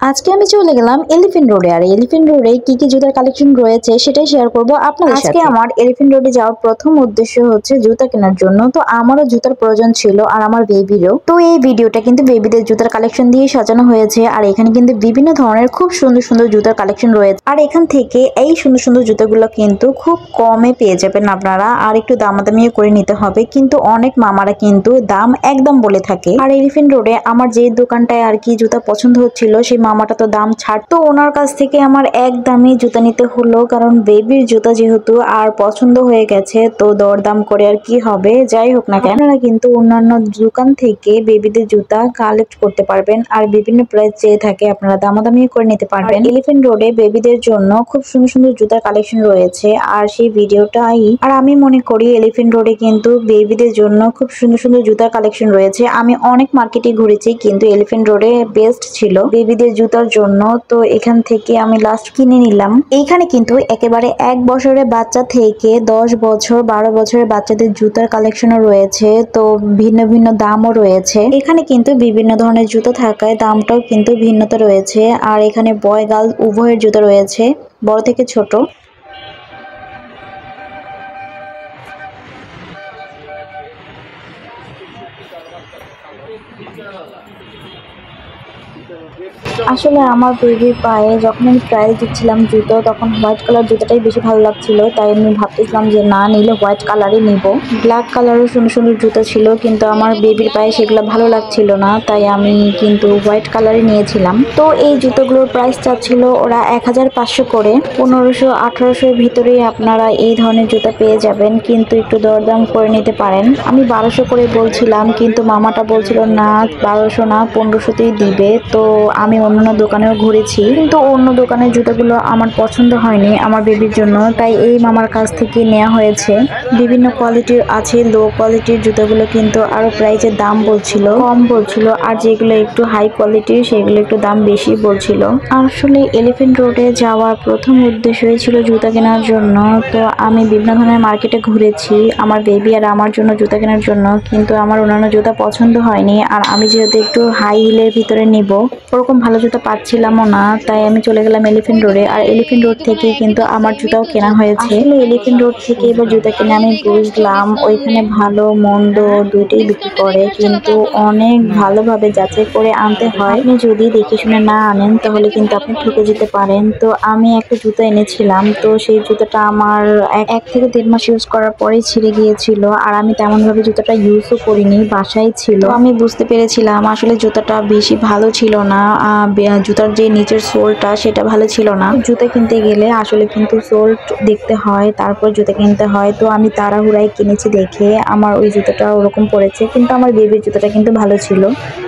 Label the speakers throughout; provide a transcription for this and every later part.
Speaker 1: আজকে আমি চলে গেলাম এলিফ্যান্ট রোডে। আর এলিফ্যান্ট রোডে কি কি জুতার কালেকশন রয়েছে সেটাই শেয়ার করব আপনাদের সাথে। আজকে আমার এলিফ্যান্ট রোডে যাওয়ার প্রথম উদ্দেশ্য হচ্ছে জুতা কেনার জন্য। তো আমারও জুতার প্রয়োজন ছিল আর আমার বেবিরও। তো এই ভিডিওটা কিন্তু বেবিদের জুতার কালেকশন দিয়ে সাজানো হয়েছে। আর এখানে কিন্তু বিভিন্ন ধরনের খুব সুন্দর সুন্দর জুতার কালেকশন রয়েছে। আর এখান থেকে এই সুন্দর সুন্দর জুতাগুলো কিন্তু খুব কমে পেয়ে যাবেন আপনারা। আর একটু দামাদামিও করে নিতে হবে, কিন্তু অনেক মামারা কিন্তু দাম একদম বলে থাকে। আর এলিফ্যান্ট রোডে আমার যে দোকানটায় আর কি জুতা পছন্দ হচ্ছিল সেই মামাটা তো দাম ছাড়তো, ওনার কাছ থেকে আমার একদমই জুতা নিতে হলো, কারণ বেবির জুতা যেহেতু আর পছন্দ হয়ে গেছে তো দরদাম করে আর কি হবে। যাই হোক না কেন, আপনারা কিন্তু অন্যান্য দোকান থেকে বেবিদের জুতা কালেক্ট করতে পারবেন আর বিভিন্ন প্রাইস চেয়ে থাকে, আপনারা দামাদামি করে নিতে পারবেন। এলিফ্যান্ট রোডে বেবিদের জন্য খুব সুন্দর সুন্দর জুতার কালেকশন রয়েছে আর সেই ভিডিওটাই আর আমি মনে করি এলিফ্যান্ট রোডে কিন্তু বেবিদের জন্য খুব সুন্দর সুন্দর জুতার কালেকশন রয়েছে। আমি অনেক মার্কেটে ঘুরেছি কিন্তু এলিফ্যান্ট রোডে বেস্ট ছিল বেবিদের জুতার জন্য। তো এখান থেকে আমি লাস্ট কিনে নিলাম। এইখানে কিন্তু একেবারে 1 বছরের বাচ্চা থেকে 10 বছর 12 বছরের বাচ্চাদের জুতার কালেকশনও রয়েছে। তো ভিন্ন ভিন্ন দামও রয়েছে। এখানে কিন্তু বিভিন্ন ধরনের জুতো থাকায় দামটাও কিন্তু ভিন্নতা রয়েছে। আর এখানে বয় গার্ল উভয়ের জুতো রয়েছে, বড় থেকে ছোট। আসলে আমার বেবির পায়ে যখন আমি ট্রায়াল দিচ্ছিলাম জুতো, তখন হোয়াইট কালার জুতোটাই বেশি ভালো লাগছিল, তাই আমি ভাবতেছিলাম যে না নিলে হোয়াইট কালারই নিব। ব্ল্যাক কালারের সুন্দর সুন্দর জুতো ছিল কিন্তু আমার বেবির পায়ে সেগুলো ভালো লাগছিল না, তাই আমি কিন্তু হোয়াইট কালারই নিয়েছিলাম। তো এই জুতোগুলোর প্রাইস চাচ্ছিল ওরা 1500 করে। 1500-1800 এর ভিতরেই আপনারা এই ধরনের জুতো পেয়ে যাবেন, কিন্তু একটু দরদাম করে নিতে পারেন। আমি 1200 করে বলছিলাম কিন্তু মামাটা বলছিল না 1200 না 1500তেই দিবে। তো আমি অন্য দোকানেও ঘুরেছি কিন্তু অন্য দোকানের জুতোগুলো আমার পছন্দ হয়নি আমার বেবির জন্য, তাই এই মামার কাছ থেকে নেওয়া হয়েছে। বিভিন্ন কোয়ালিটির আছে, লো কোয়ালিটির জুতোগুলো কিন্তু আরো প্রাইসের দাম বলছিল, কম বলছিল, আর যেগুলো একটু হাই কোয়ালিটির সেগুলো একটু দাম বেশি বলছিল। আসলে এলিফ্যান্ট রোডে যাওয়ার প্রথম উদ্দেশ্যই ছিল জুতা কেনার জন্য। তো আমি বিভিন্ন ধরনের মার্কেটে ঘুরেছি আমার বেবি আর আমার জন্য জুতা কেনার জন্য, কিন্তু আমার অন্যান্য জুতা পছন্দ হয়নি। আর আমি যেহেতু একটু হাই হিলের ভিতরে নিব, ওরকম ভালো জুতা পাচ্ছিলামও না, তাই আমি চলে গেলাম এলিফ্যান্ট রোডে। আর এলিফ্যান্ট রোড থেকে কিন্তু আমার জুতাও কেনা হয়েছে। আসলে এলিফ্যান্ট রোড থেকে এবার জুতা কিনে আমি বুঝলাম ওইখানে ভালো মন্দ দুইটাই বিক্রি করে, কিন্তু অনেক ভালোভাবে যাচাই করে আনতে হয়। আপনি যদি দেখে শুনে না আনেন তাহলে কিন্তু আপনি ঠকে যেতে পারেন। তো আমি একটা জুতা এনেছিলাম, তো সেই জুতাটা আমার 1 থেকে 1.5 মাস ইউজ করার পরেই ছিঁড়ে গিয়েছিল। আর আমি তেমন ভাবে জুতাটা ইউজও করিনি, বাসায় ছিল। আমি বুঝতে পেরেছিলাম আসলে জুতাটা বেশি ভালো ছিল না। জুতার যে নিচের সোলটা সেটা ভালো ছিল না। জুতা কিনতে গেলে আসলে কিন্তু সোল দেখতে হয়, তারপর জুতা কিনতে হয়। তো আমি তাড়াহুড়ায় কিনেছি দেখে আমার ওই জুতাটা ওরকম পড়েছে, কিন্তু আমার বেবির জুতাটা কিন্তু ভালো ছিল।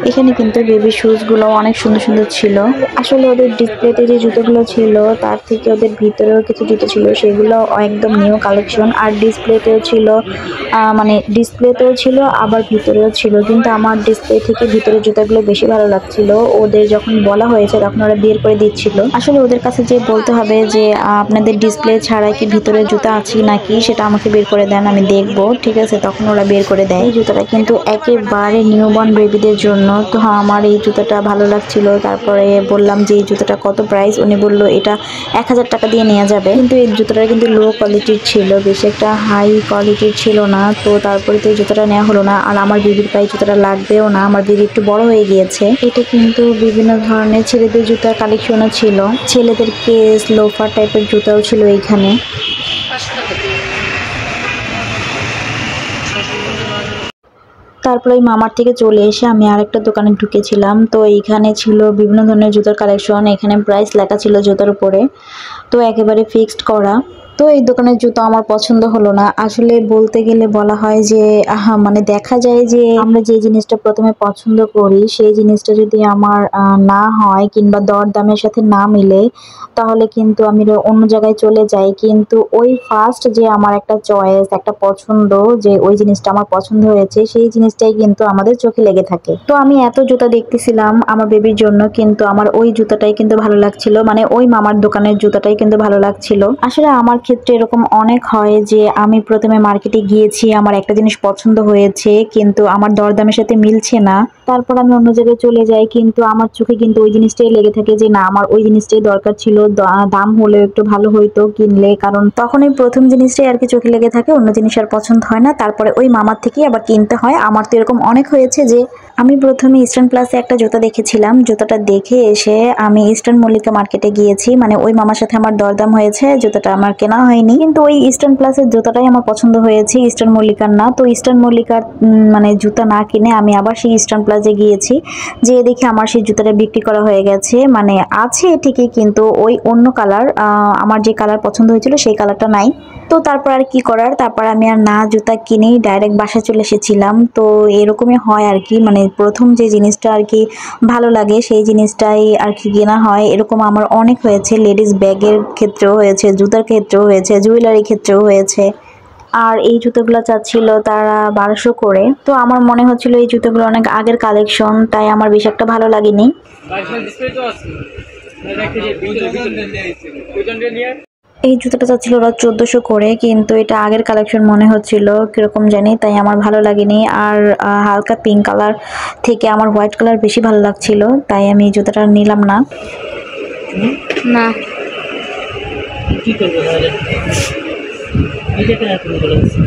Speaker 1: এখানে কিন্তু বেবির শুজগুলো অনেক সুন্দর সুন্দর ছিল। আসলে ওদের ডিসপ্লেতে যে জুতোগুলো ছিল তার থেকে ওদের ভিতরেও কিছু জুতো ছিল, সেগুলো একদম নিউ কালেকশন। আর ডিসপ্লেতেও ছিল, মানে ডিসপ্লেতেও ছিল আবার ভিতরেও ছিল, কিন্তু আমার ডিসপ্লে থেকে ভিতরের জুতাগুলো বেশি ভালো লাগছিল। ওদের যখন বলা হয়েছে তখন ওরা বের করে দিচ্ছিল। আসলে ওদের কাছে যে বলতে হবে যে আপনাদের ডিসপ্লে ছাড়া কি ভিতরে জুতা আছে নাকি, সেটা আমাকে বের করে দেন, আমি দেখবো, ঠিক আছে। তখন ওরা বের করে দেয়। এই জুতাটা কিন্তু একেবারে নিউবর্ন বেবিদের জন্য। তো আমার এই জুতাটা ভালো লাগছিল। তারপরে বললাম যে এই জুতাটা কত প্রাইস, উনি বললো এটা 1000 টাকা দিয়ে নেওয়া যাবে। কিন্তু এই জুতাটা কিন্তু লো কোয়ালিটির ছিল, বেশি একটা হাই কোয়ালিটির ছিল না। তো তারপরে তো এই জুতাটা নেওয়া হলো না। আর আমার বেবির পায়ে জুতাটা লাগবেও না, আমার বেবি একটু বড় হয়ে গিয়েছে। এটা কিন্তু বিভিন্ন ধরনের ছেলেদের জুতার কালেকশনও ছিল, ছেলেদের কেস লোফার টাইপের জুতাও ছিল এইখানে। তারপরে ওই মামার থেকে চলে এসে আমি আরেকটা দোকানে ঢুকেছিলাম। তো এইখানে ছিল বিভিন্ন ধরনের জুতার কালেকশন, এখানে প্রাইস লেখা ছিল জুতার উপরে, তো একেবারে ফিক্সড করা। তো এই দোকানের জুতো আমার পছন্দ হলো না। আসলে বলতে গেলে বলা হয় যে মানে দেখা যায় যে আমরা যে জিনিসটা প্রথমে পছন্দ করি সেই জিনিসটা যদি আমার না হয় কিংবা দরদামের সাথে না মিলে, তাহলে কিন্তু আমি অন্য জায়গায় চলে যাই। কিন্তু ওই ফার্স্ট যে আমার একটা চয়েস, একটা পছন্দ, যে ওই জিনিসটা আমার পছন্দ হয়েছে সেই জিনিসটাই কিন্তু আমাদের চোখে লেগে থাকে। তো আমি এত জুতা দেখতেছিলাম আমার বেবির জন্য, কিন্তু আমার ওই জুতাটাই কিন্তু ভালো লাগছিল, মানে ওই মামার দোকানের জুতাটাই কিন্তু ভালো লাগছিল। আসলে আমার ক্ষেত্রে এরকম অনেক হয় যে আমি প্রথমে মার্কেটে গিয়েছি, আমার একটা জিনিস পছন্দ হয়েছে কিন্তু আমার দরদামের সাথে মিলছে না, তারপর আমি অন্য জায়গায় চলে যাই, কিন্তু আমার চোখে কিন্তু ওই জিনিসটাই লেগে থাকে যে না, আমার ওই জিনিসটাই দরকার ছিল, দাম হলেও একটু ভালো হইতো কিনলে, কারণ তখনই প্রথম জিনিসটাই আর কি চোখে লেগে থাকে, অন্য জিনিস আর পছন্দ হয় না, তারপরে ওই মামার থেকেই আবার কিনতে হয়। আমার তো এরকম অনেক হয়েছে যে আমি প্রথমে ইস্টার্ন প্লাসে একটা জুতা দেখেছিলাম, জুতাটা দেখে এসে আমি ইস্টার্ন মল্লিকা মার্কেটে গিয়েছি, মানে ওই মামার সাথে আমার দরদাম হয়েছে, জুতাটা আমার কেনা হয়নি, কিন্তু ওই ইস্টার্ন প্লাসের জুতাটাই আমার পছন্দ হয়েছে, ইস্টার্ন মল্লিকার না। তো ইস্টার্ন মল্লিকার মানে জুতা না কিনে আমি আবার সেই ইস্টার্ন প্লাসে গিয়েছি, যেয়ে দেখি আমার সেই জুতাটা বিক্রি করা হয়ে গেছে, মানে আছে ঠিকই কিন্তু ওই অন্য কালার, আমার যে কালার পছন্দ হয়েছিল সেই কালারটা নাই। তো তারপর আর কি করার, তারপর আমি আর না জুতা কিনেই ডাইরেক্ট বাসায় চলে এসেছিলাম। তো এরকমই হয় আর কি, মানে প্রথম যে জিনিসটা আর কি ভালো লাগে সেই জিনিসটাই আর কি কেনা হয়। এরকম আমার অনেক হয়েছে, লেডিস ব্যাগের ক্ষেত্রেও হয়েছে, জুতার ক্ষেত্রেও হয়েছে, জুয়েলারি ক্ষেত্রেও হয়েছে। আর এই জুতোগুলো চাচ্ছিল তারা 1200 করে, তো আমার মনে হচ্ছিল এই জুতোগুলো অনেক আগের কালেকশন, তাই আমার বেশ একটা ভালো লাগেনি। এই জুতোটা চাচ্ছিল ওরা 1400 করে, কিন্তু এটা আগের কালেকশন মনে হচ্ছিল কিরকম জানি, তাই আমার ভালো লাগেনি। আর হালকা পিঙ্ক কালার থেকে আমার হোয়াইট কালার বেশি ভালো লাগছিল, তাই আমি এই জুতোটা নিলাম না।
Speaker 2: না
Speaker 3: কি করবো তাহলে? এটা কেন এত ভালো লাগছে?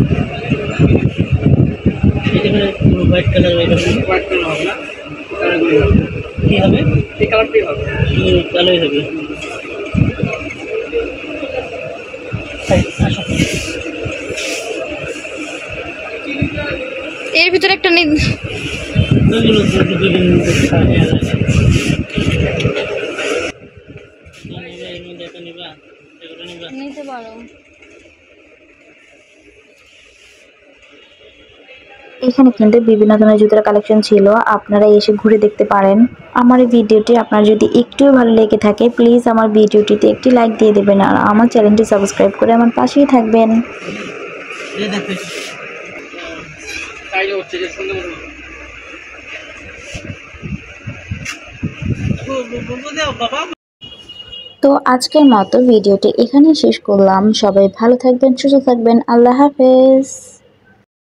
Speaker 3: এটা মানে পুরো হোয়াইট কালার, হোয়াইট কালার হবে না, কি হবে? এই কালারটাই হবে, কালোই হবে।
Speaker 2: এর ভিতরে একটা নিতে পারো।
Speaker 1: এখানে কিন্তু বিভিন্ন ধরনের জুতার কালেকশন ছিল, আপনারা এসে ঘুরে দেখতে পারেন। আমার এই ভিডিওটি আপনার যদি একটুও ভালো লেগে থাকে প্লিজ আমার ভিডিওটিতে একটি লাইক দিয়ে দেবেন, আর আমার চ্যানেলটি সাবস্ক্রাইব করে আমার পাশেই থাকবেন। তো আজকের মতো ভিডিওটি এখানেই শেষ করলাম। সবাই ভালো থাকবেন, সুস্থ থাকবেন, আল্লাহ হাফেজ।